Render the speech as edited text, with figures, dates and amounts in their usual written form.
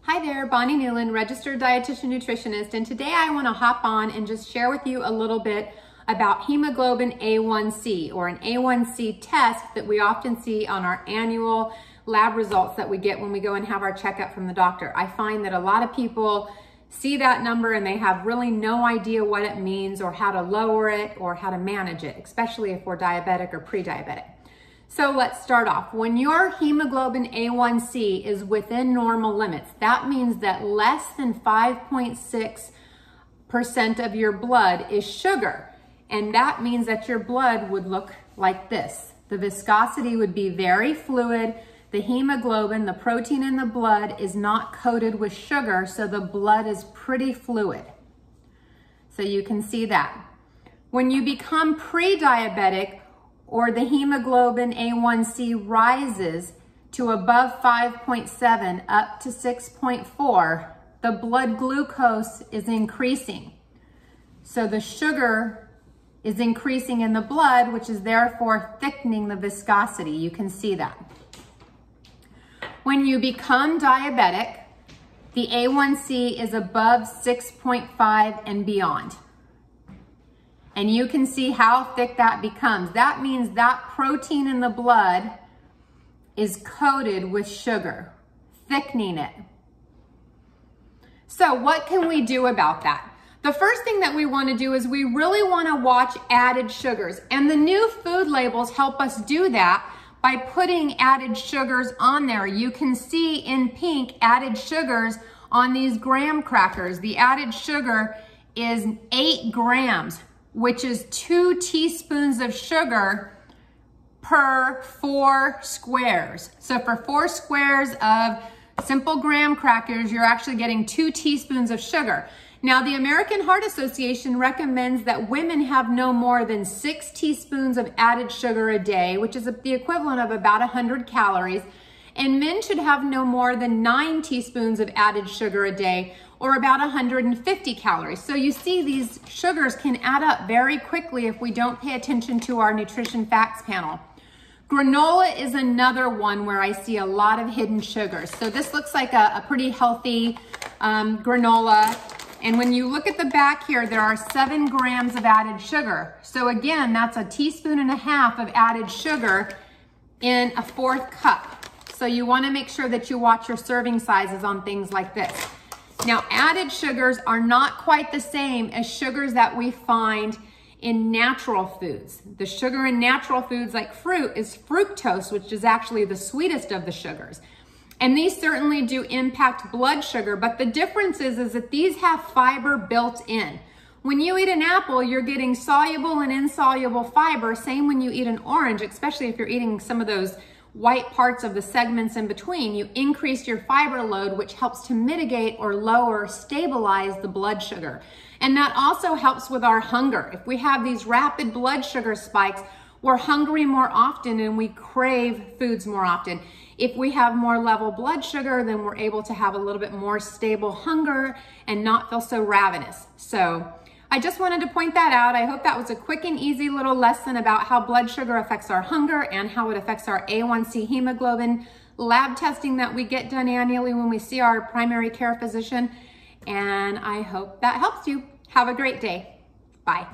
Hi there, Bonnie Newland, registered dietitian nutritionist, and today I want to hop on and just share with you a little bit about hemoglobin A1C, or an A1C test that we often see on our annual lab results that we get when we go and have our checkup from the doctor. I find that a lot of people see that number and they have really no idea what it means or how to lower it or how to manage it, especially if we're diabetic or pre-diabetic. So let's start off. When your hemoglobin A1C is within normal limits, that means that less than 5.6% of your blood is sugar. And that means that your blood would look like this. The viscosity would be very fluid. The hemoglobin, the protein in the blood, is not coated with sugar, so the blood is pretty fluid. So you can see that. When you become pre-diabetic, or the hemoglobin A1C rises to above 5.7 up to 6.4, the blood glucose is increasing. So the sugar is increasing in the blood, which is therefore thickening the viscosity. You can see that. When you become diabetic, the A1C is above 6.5 and beyond. And you can see how thick that becomes. That means that protein in the blood is coated with sugar, thickening it. So what can we do about that? The first thing that we want to do is we really want to watch added sugars. And the new food labels help us do that by putting added sugars on there. You can see in pink added sugars on these graham crackers. The added sugar is 8 grams. Which is 2 teaspoons of sugar per 4 squares. So for 4 squares of simple graham crackers, you're actually getting 2 teaspoons of sugar. Now, the American Heart Association recommends that women have no more than 6 teaspoons of added sugar a day, which is the equivalent of about 100 calories. And men should have no more than 9 teaspoons of added sugar a day, or about 150 calories. So you see these sugars can add up very quickly if we don't pay attention to our nutrition facts panel. Granola is another one where I see a lot of hidden sugars. So this looks like a pretty healthy granola. And when you look at the back here, there are 7 grams of added sugar. So again, that's 1.5 teaspoons of added sugar in a 1/4 cup. So you wanna make sure that you watch your serving sizes on things like this. Now, added sugars are not quite the same as sugars that we find in natural foods. The sugar in natural foods like fruit is fructose, which is actually the sweetest of the sugars. And these certainly do impact blood sugar, but the difference is that these have fiber built in. When you eat an apple, you're getting soluble and insoluble fiber. Same when you eat an orange, especially if you're eating some of those white parts of the segments in between. You increase your fiber load, which helps to mitigate or lower, stabilize the blood sugar. And that also helps with our hunger. If we have these rapid blood sugar spikes, we're hungry more often and we crave foods more often. If we have more level blood sugar, then we're able to have a little bit more stable hunger and not feel so ravenous. So I just wanted to point that out. I hope that was a quick and easy little lesson about how blood sugar affects our hunger and how it affects our A1C hemoglobin lab testing that we get done annually when we see our primary care physician. And I hope that helps you. Have a great day. Bye.